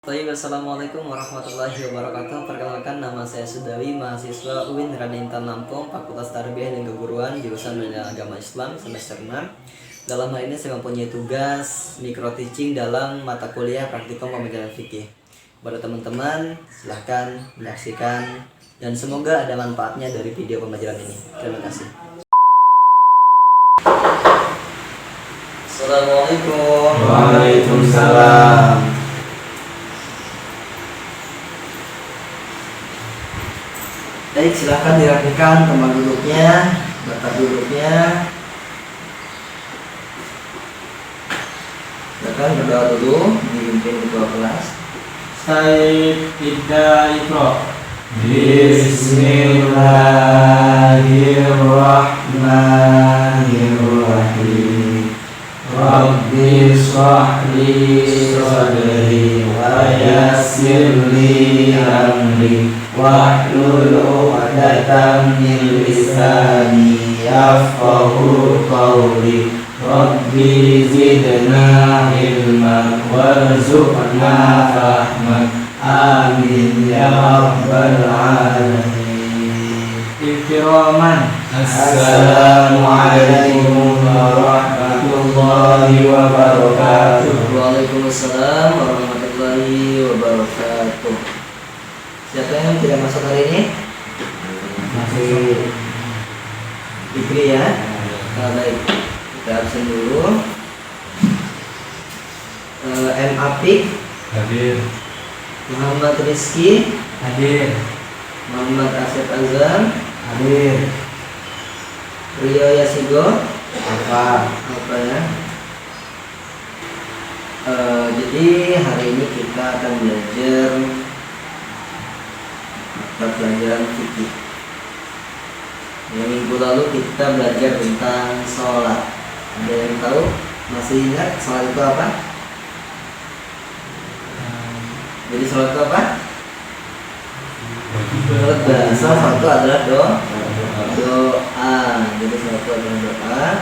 Assalamualaikum warahmatullahi wabarakatuh. Perkenalkan, nama saya Sudawi, mahasiswa UIN Radintan Lampung, Fakultas Tarbiyah dan Keguruan, jurusan Pendidikan Agama Islam, semester 6. Dalam hal ini saya mempunyai tugas micro teaching dalam mata kuliah praktikum pembelajaran fikih. Pada teman-teman, silahkan menyaksikan dan semoga ada manfaatnya dari video pembelajaran ini. Terima kasih. Assalamualaikum. Waalaikumsalam. Baik, silahkan dirapikan tempat duduknya, tempat duduknya. Silahkan berdoa dulu, dipimpin ketua kelas. Said Ibda Ikro. Bismillahirrahmanirrahim. Rabbi shrah li sadri wa yassir li amri wahlul 'uqdatam min lisani yafqahu qawli. Rabbi zidna ilman warzuqna fahman. Amin ya rabbal alamin. Iktiraman. Assalamualaikum warahmatullahi wabarakatuh. Waalaikumsalam warahmatullahi wabarakatuh. Siapa yang tidak masuk hari ini? Masih Fikri ya. Baik, kita absen dulu. M. Apik, hadir. Muhammad Rizky, Hadir. Muhammad Asep Azam, Hadir. Rio Yasigo. Apa? Apa ya? Jadi hari ini kita akan belajar mata pelajaran fikih. Yang minggu lalu kita belajar tentang sholat. Ada yang tahu? Masih ingat sholat itu apa? Jadi sholat itu apa? Menurut bahasa sholat itu adalah doa. Jadi sholat itu adalah doa.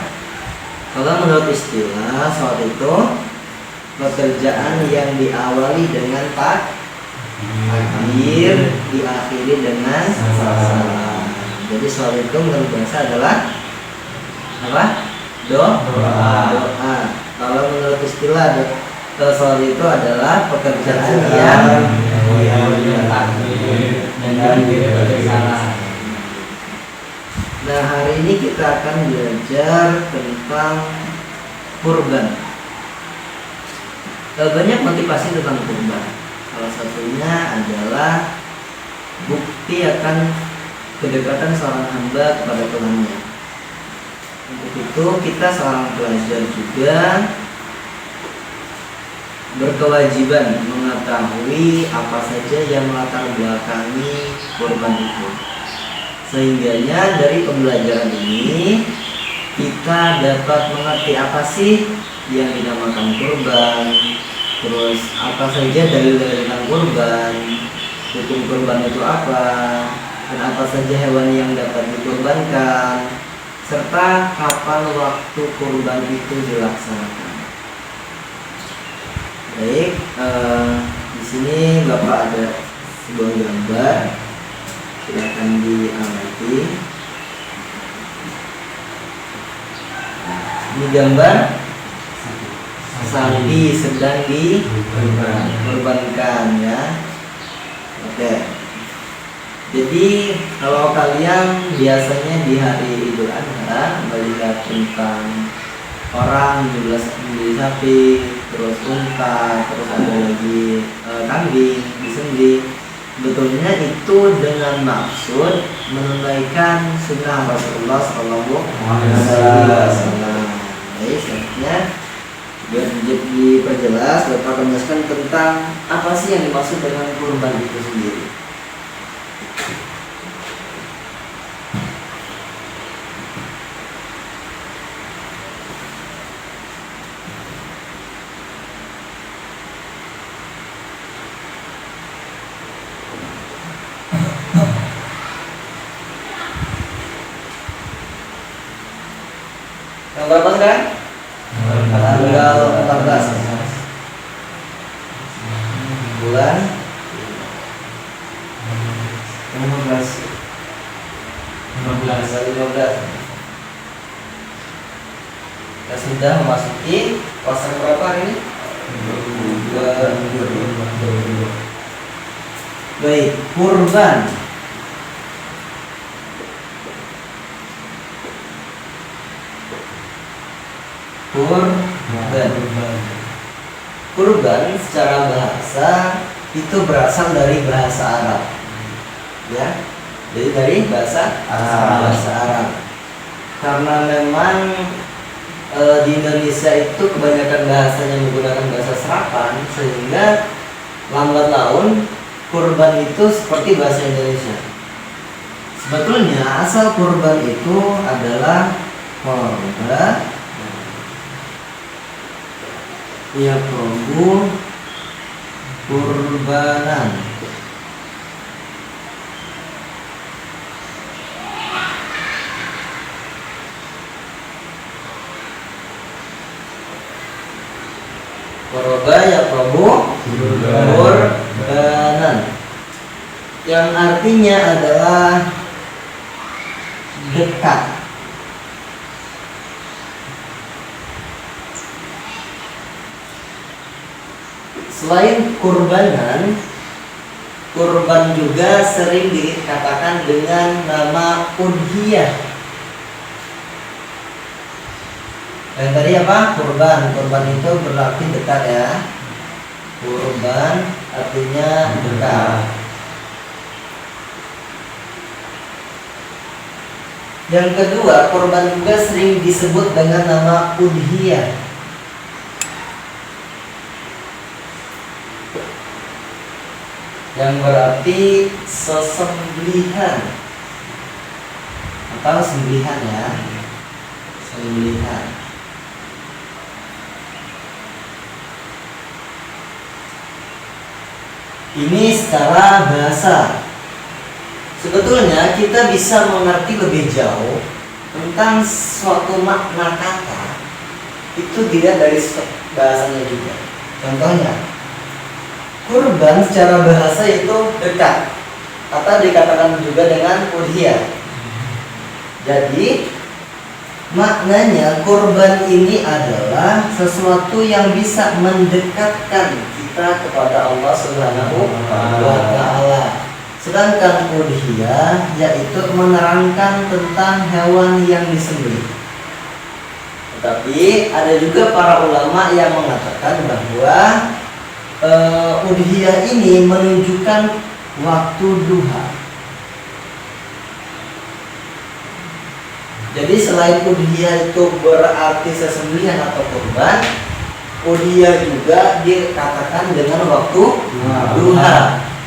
Kalau menurut istilah, sholat itu pekerjaan yang diawali dengan takbir, diakhiri dengan salam. Jadi sholat itu menurut bahasa adalah apa? Doa. Kalau menurut istilah, sholat itu adalah pekerjaan yang salah. Nah, hari ini kita akan belajar tentang kurban. Banyak motivasi tentang kurban. Salah satunya adalah bukti akan kedekatan seorang hamba kepada Tuhannya. Untuk itu kita seorang pelajar juga berkewajiban mengetahui apa saja yang melatar belakangi kurban itu. Sehingganya dari pembelajaran ini kita dapat mengerti apa sih yang dinamakan kurban, terus apa saja dalil-dalil tentang kurban, hukum kurban itu apa, dan apa saja hewan yang dapat dikurbankan, serta kapan waktu kurban itu dilaksanakan. Baik, di sini Bapak ada sebuah gambar, silakan diamati. Ini gambar sapi sedang dikurbankan ya. Oke. Jadi kalau kalian biasanya di hari Idul Adha melihat tentang orang membeli sapi, terus unta, terus ada lagi kambing disembelih, betulnya itu dengan maksud menunaikan sunnah Rasulullah Sallallahu Alaihi Wasallam. Jadi selanjutnya biar diperjelas, Bapak akan menjelaskan tentang apa sih yang dimaksud dengan kurban itu sendiri. Tanggal berapa sekarang? Tanggal 14 bulan kurban 15. kali 15. Kita sudah memasuki pasal berapa hari ini? Baik, kurban. Kurban secara bahasa itu berasal dari bahasa Arab, ya. Jadi dari bahasa Arab. Karena memang di Indonesia itu kebanyakan bahasanya menggunakan bahasa serapan, sehingga lambat laun kurban itu seperti bahasa Indonesia. Sebetulnya asal kurban itu adalah korban ya perlu kurbanan. Koroba ya prabu kurbanan, yang artinya adalah dekat. Selain kurbanan, kurban juga sering dikatakan dengan nama udhiyah. Yang tadi apa? Kurban. Kurban itu berarti dekat ya. Kurban artinya dekat. Yang kedua, kurban juga sering disebut dengan nama udhiyah. Yang berarti sesembelihan atau sembelihan ya. Sembelihan. Ini secara bahasa. Sebetulnya kita bisa mengerti lebih jauh tentang suatu makna kata itu tidak dari bahasanya juga. Contohnya, kurban secara bahasa itu dekat atau dikatakan juga dengan udhiyah. Jadi maknanya kurban ini adalah sesuatu yang bisa mendekatkan kita kepada Allah Subhanahu wa Ta'ala. Sedangkan udhiyah yaitu menerangkan tentang hewan yang disembelih. Tetapi ada juga para ulama yang mengatakan bahwa udhiyah ini menunjukkan waktu duha. Jadi selain udhiyah itu berarti sesembelihan atau kurban, udhiyah juga dikatakan dengan waktu duha.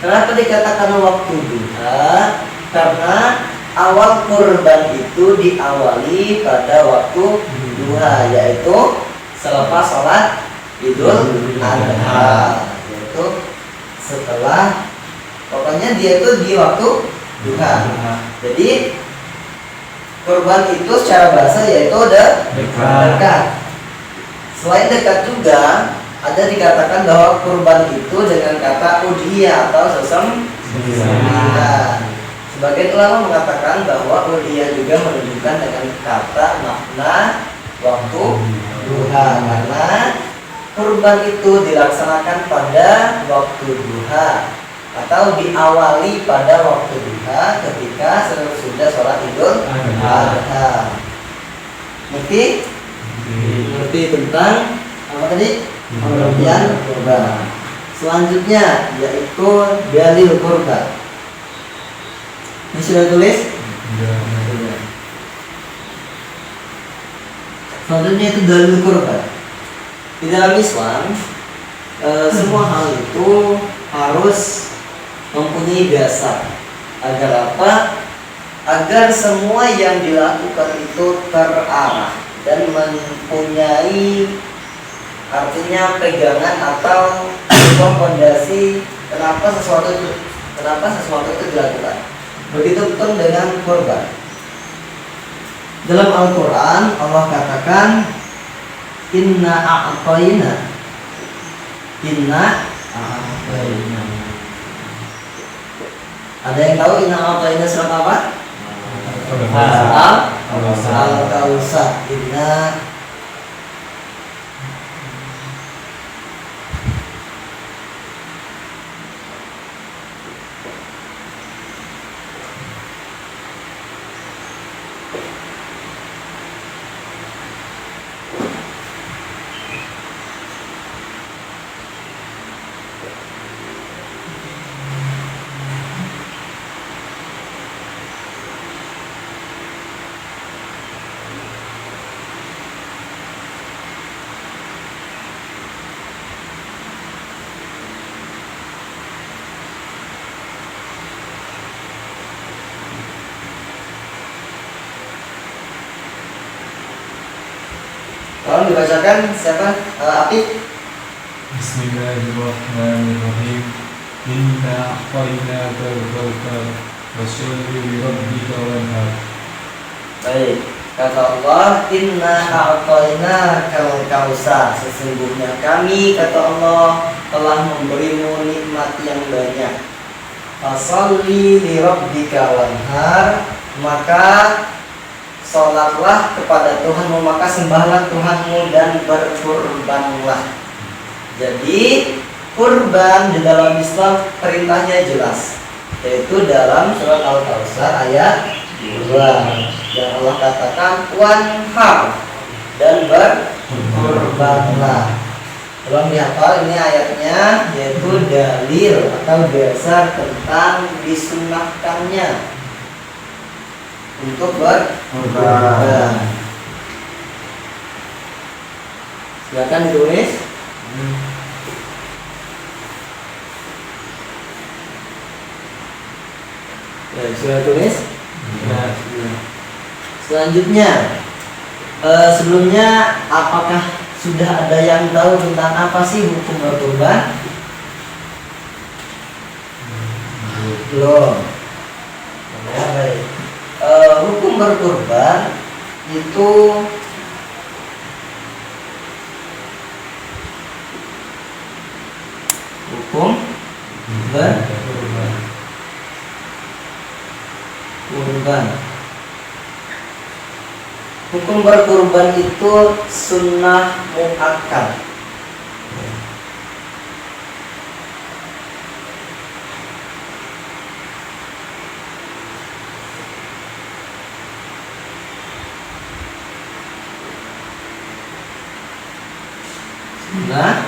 Kenapa dikatakan waktu duha? Karena awal kurban itu diawali pada waktu duha, yaitu selepas sholat Idul Adha, yaitu setelah, pokoknya dia itu di waktu duha. Jadi kurban itu secara bahasa yaitu dekat. Selain dekat juga ada dikatakan bahwa kurban itu dengan kata udhiyah atau sesembelihan. Sebagian ulama mengatakan bahwa udhiyah juga menunjukkan dengan kata makna waktu duha, karena kurban itu dilaksanakan pada waktu duha atau diawali pada waktu duha ketika sudah sholat Idul Adha. Ngerti tentang apa tadi? Pengertian kurban. Selanjutnya yaitu dalil kurban. Ini sudah tulis? Sudah. Selanjutnya itu dalil kurban. Di dalam Islam semua hal itu harus mempunyai dasar. Agar apa? Agar semua yang dilakukan itu terarah dan mempunyai, artinya pegangan atau fondasi kenapa sesuatu itu dilakukan. Begitu pun dengan kurban. Dalam Al-Quran Allah katakan inna A'atayna. Ada yang tahu inna a'tayna surat apa? Al-Kautsar. Inna tolong dibacakan siapa? Apif. Bismillahirrahmanirrahim. Inna a'tainaka al-kautsar fasholli li rabbika wanhar. Baik, kata Allah, inna a'tayna al-kautsar. Sesungguhnya kami, kata Allah, telah memberimu nikmat yang banyak. Fasholli li rabbika wanhar, maka sholatlah kepada Tuhanmu, maka sembahlah Tuhanmu dan berkurbanlah. Jadi kurban di dalam Islam perintahnya jelas, yaitu dalam surat Al-Kautsar ayat 2 yang Allah katakan wanhar dan berkurbanlah. Tolong dihafal ini ayatnya, yaitu dalil atau dasar tentang disunnahkannya untuk berkurban. Silakan ditulis. Ya, sudah tulis. Selanjutnya, sebelumnya apakah sudah ada yang tahu tentang apa sih hukum berkurban? Belum. Ya, baik. Hukum berkurban itu hukum berkurban. Hukum berkurban itu sunnah muakkad. Sunnah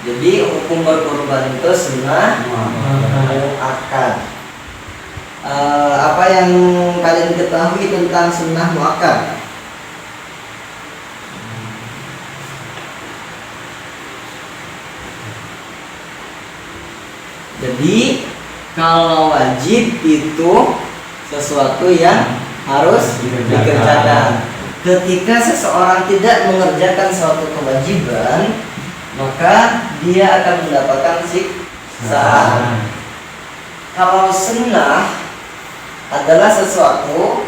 jadi hukum berkurban itu sunnah muakkad. Apa yang kalian ketahui tentang sunnah muakkad? Jadi kalau wajib itu sesuatu yang harus dikerjakan. Ketika seseorang tidak mengerjakan suatu kewajiban, maka dia akan mendapatkan siksaan. Kalau sunnah adalah sesuatu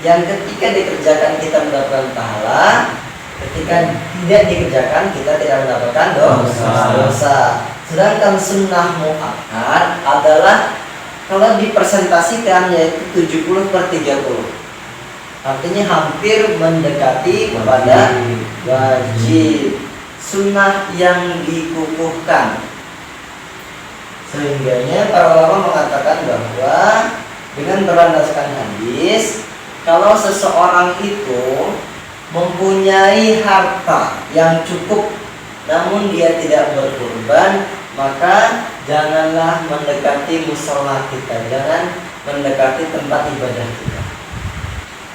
yang ketika dikerjakan kita mendapatkan pahala, ketika tidak dikerjakan kita tidak mendapatkan dosa. Sedangkan sunnah muakkad adalah kalau dipresentasikan yaitu 70/30. Artinya hampir mendekati kepada wajib. Sunnah yang dikukuhkan. Sehingganya para ulama mengatakan bahwa dengan berlandaskan hadis, kalau seseorang itu mempunyai harta yang cukup namun dia tidak berkurban, maka janganlah mendekati musola kita, jangan mendekati tempat ibadah kita.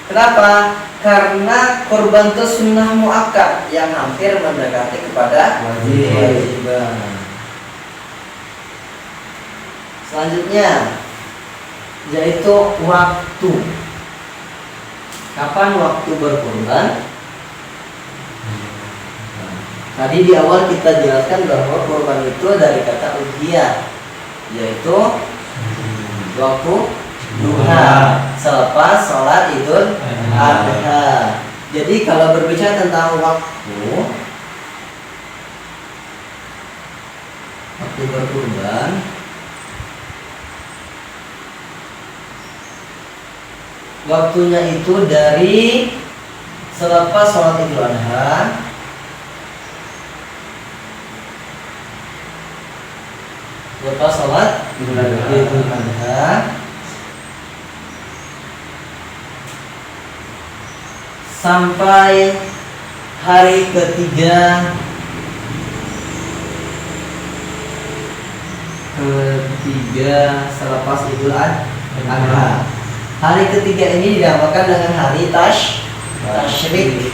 Kenapa? Karena kurban itu sunnah muakkad yang hampir mendekati kepada kewajiban. Selanjutnya yaitu waktu. Kapan waktu berkurban? Tadi di awal kita jelaskan bahwa kurban itu dari kata udhiyah, yaitu waktu duha selepas sholat Idul Adha. Jadi kalau berbicara tentang waktu berkurban, waktunya itu dari selepas sholat Idul Adha Idul Adha sampai hari ketiga selepas Idul Adha. Hari ketiga ini dinamakan dengan hari Tasyrik.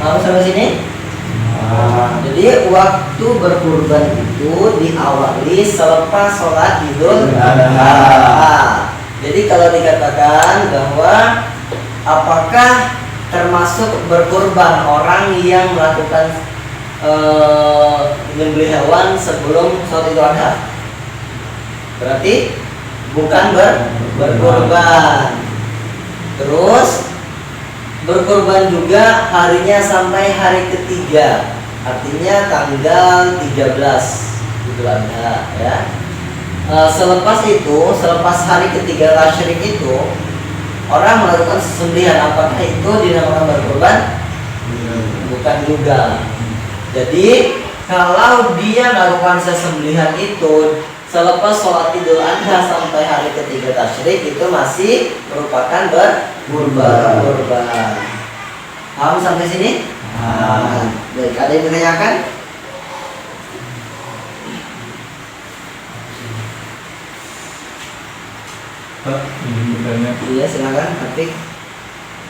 Mau sampai sini? Jadi waktu berkurban itu diawali selepas sholat Idul Adha. Jadi kalau dikatakan bahwa apakah termasuk berkurban orang yang melakukan menyembelih hewan sebelum sholat Idul Adha, berarti bukan berkurban. Terus berkurban juga harinya sampai hari ketiga, artinya tanggal 13 Idul Adha ya. Selepas hari ketiga tasyrik itu orang melakukan sembelihan. Apakah itu dinamakan berkurban? Bukan juga. Jadi kalau dia melakukan sembelihan itu selepas sholat Idul Adha sampai hari ketiga tasyrik, itu masih merupakan berkurban. Paham sampai sini? Baik, ada yang ditanyakan? Pak, izin bertanya. Iya, silakan. Atik.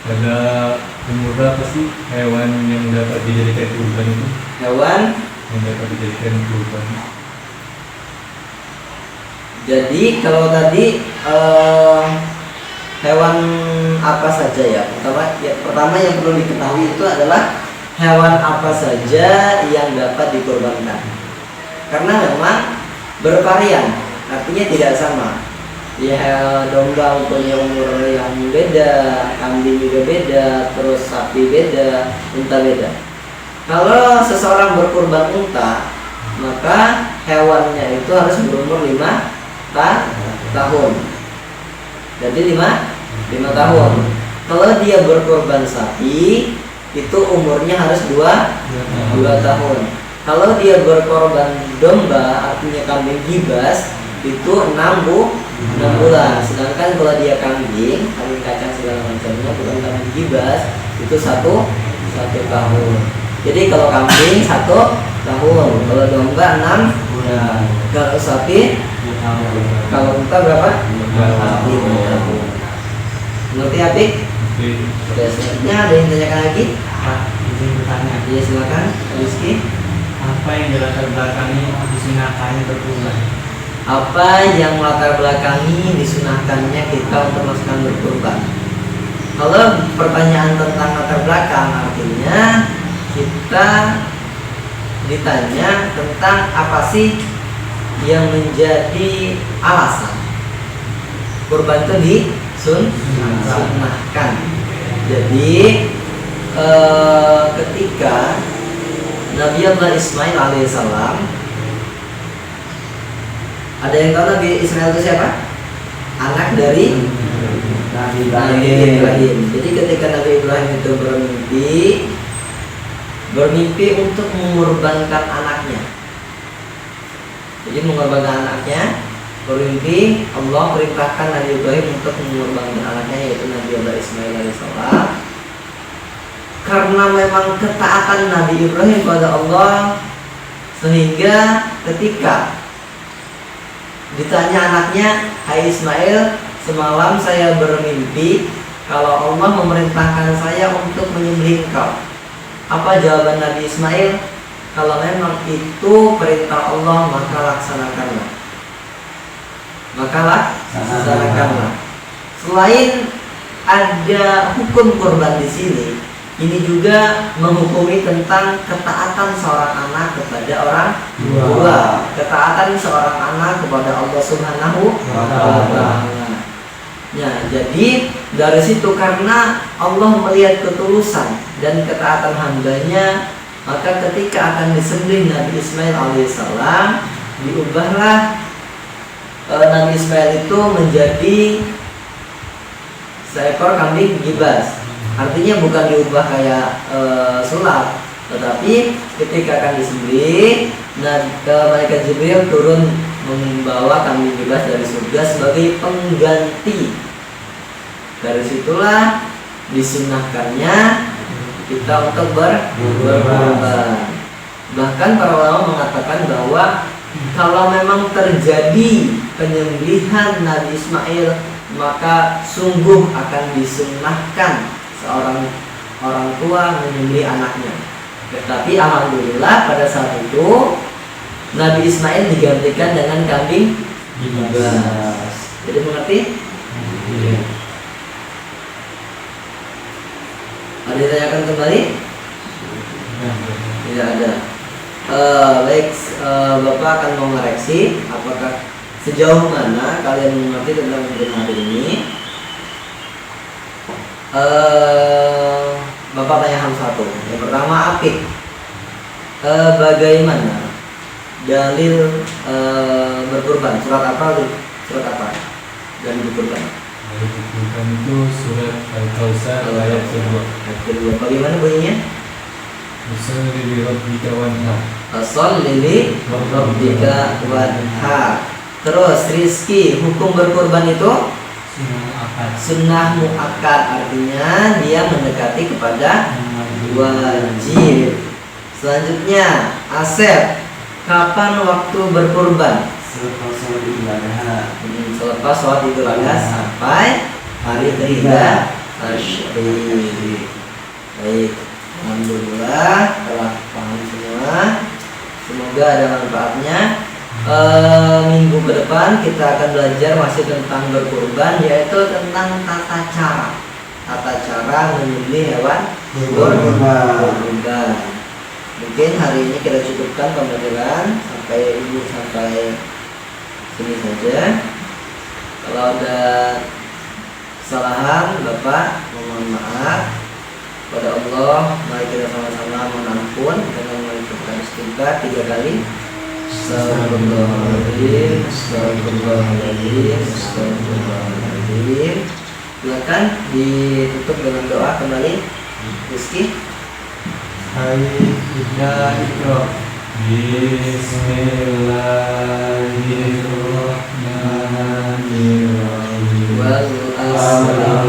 Ada umur berapa sih hewan yang dapat dijadikan kurban itu? Hewan Yang dapat dijadikan kurban. Jadi kalau tadi hewan apa saja ya? Pertama yang perlu diketahui itu adalah hewan apa saja yang dapat dikorbankan. Karena memang bervarian, artinya tidak sama. Ya, domba punya umur yang beda, kambing juga beda, terus sapi beda, unta beda. Kalau seseorang berkurban unta, maka hewannya itu harus berumur 5 tahun. Jadi 5 tahun. Kalau dia berkorban sapi, itu umurnya harus 2 tahun. Kalau dia berkorban domba, artinya kambing gibas, itu 6 bulan. Sedangkan kalau dia kambing kacang segala macamnya, bukan kambing gibas, itu 1 tahun. Jadi kalau kambing 1 tahun, kalau domba 6 bulan, kalau sapi, kalau unta berapa? 5 tahun. Ngerti Atik? Oke, selanjutnya ada yang tanyakan lagi? Pak, izin bertanya. Iya, silakan Rizky. Apa yang dilatar belakangi disunahkannya berkurban? Apa yang melatar belakangi disunahkannya kita untuk melakukan berkurban? Kalau pertanyaan tentang latar belakang, artinya kita ditanya tentang apa sih yang menjadi alasan kurban itu disunahkan. Jadi ketika Nabi Allah Ismail alaihissalam, ada yang tahu Nabi Ismail itu siapa? Anak dari Nabi Ibrahim. Jadi ketika Nabi Ibrahim itu bermimpi untuk mengorbankan anaknya. Jadi mengorbankan anaknya, bermimpi Allah perintahkan Nabi Ibrahim untuk mengorbankan anaknya, yaitu Nabi Allah Ismail alaihissalam. Karena memang ketaatan Nabi Ibrahim pada Allah, sehingga ketika ditanya anaknya, "Hai Ismail, semalam saya bermimpi kalau Allah memerintahkan saya untuk menyembelih engkau." Apa jawaban Nabi Ismail? Kalau memang itu perintah Allah, maka laksanakanlah. Selain ada hukum kurban di sini, Ini juga menghukumi tentang ketaatan seorang anak kepada orang tua, ketaatan seorang anak kepada Allah Subhanahu wa Ta'ala. Ya, jadi dari situ karena Allah melihat ketulusan dan ketaatan hambanya, maka ketika akan disembelih Nabi Ismail alaihissalam, diubahlah Nabi Ismail itu menjadi seekor kambing gibas. Artinya bukan diubah kayak sulap, tetapi ketika akan disembelih, malaikat Jibril turun membawa kambing gibas dari surga sebagai pengganti. Dari situlah disunahkannya kita untuk berkorban. Bahkan para ulama mengatakan bahwa kalau memang terjadi penyembelihan Nabi Ismail, maka sungguh akan disunahkan seorang orang tua menyembelih anaknya. Tetapi alhamdulillah pada saat itu Nabi Ismail digantikan dengan kambing gibas. Jadi mengerti? Iya. Ada ditanyakan kembali? Tidak ada. Baik, Bapak akan mengoreksi apakah sejauh mana kalian mengerti tentang hari ini. Bapak tanya hal satu. Yang pertama, Apik, bagaimana dalil berkurban? Surat apa? Surat apa? Dalil berkurban. Dalil berkurban itu surat Al-Kautsar ayat kedua. Bagaimana bunyinya? Sholli li rabbika wanhar. Sholli li rabbika wanhar. Terus rizki, hukum berkurban itu sunnah muakkad, artinya dia mendekati kepada wajib. Selanjutnya, Asep, kapan waktu berkurban? Selepas sholat Idul Adha. Selepas sholat Idul Adha sampai hari ketiga tasyrik. Baik, alhamdulillah telah paham semua. Semoga ada manfaatnya. Minggu ke depan kita akan belajar masih tentang berkurban, yaitu tentang tata cara menyembelih hewan berkurban. Mungkin hari ini kita cukupkan pembelajaran sampai sini saja. Kalau ada kesalahan, Bapak mohon maaf kepada Allah. Mari kita sama-sama mohon ampun dengan mengucapkan istighfar 3 kali. Astagfirullahaladzim, astagfirullahaladzim, astagfirullahaladzim. Silakan ditutup dengan doa kembali. Rizky. Bismillahirrahmanirrahim. Wal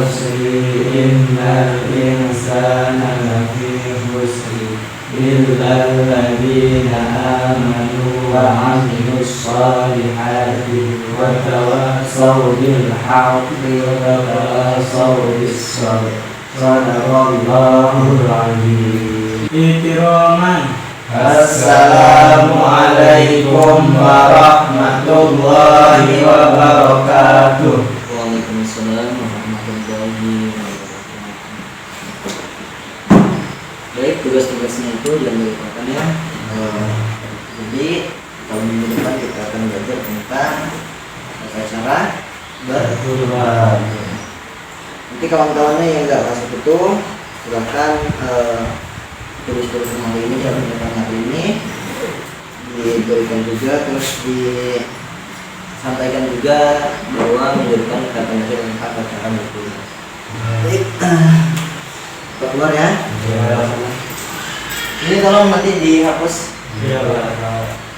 asri innal insana lafi khusr illa alladziina aamanu wa 'amilus shalihati wa tawassaw bil haqqi wa tawassaw bis sabr. Sadaqallahul 'azim. Iktiraman. Assalamualaikum warahmatullahi wabarakatuh. Waalaikumsalam warahmatullahi wabarakatuh. Baik, tugas-tugasnya itu jangan dilupakan ya. Jadi tahun minggu depan kita akan belajar tentang tata cara berkurban. Nanti kawan-kawannya yang nggak masuk itu silahkan tulis-tulis hari ini, catatan hari ini diberikan juga, terus disampaikan juga bahwa minggu depan kita akan belajar tentang tata cara berkurban. Baik, kita keluar ya. Ini tolong nanti dihapus. Iya, Pak.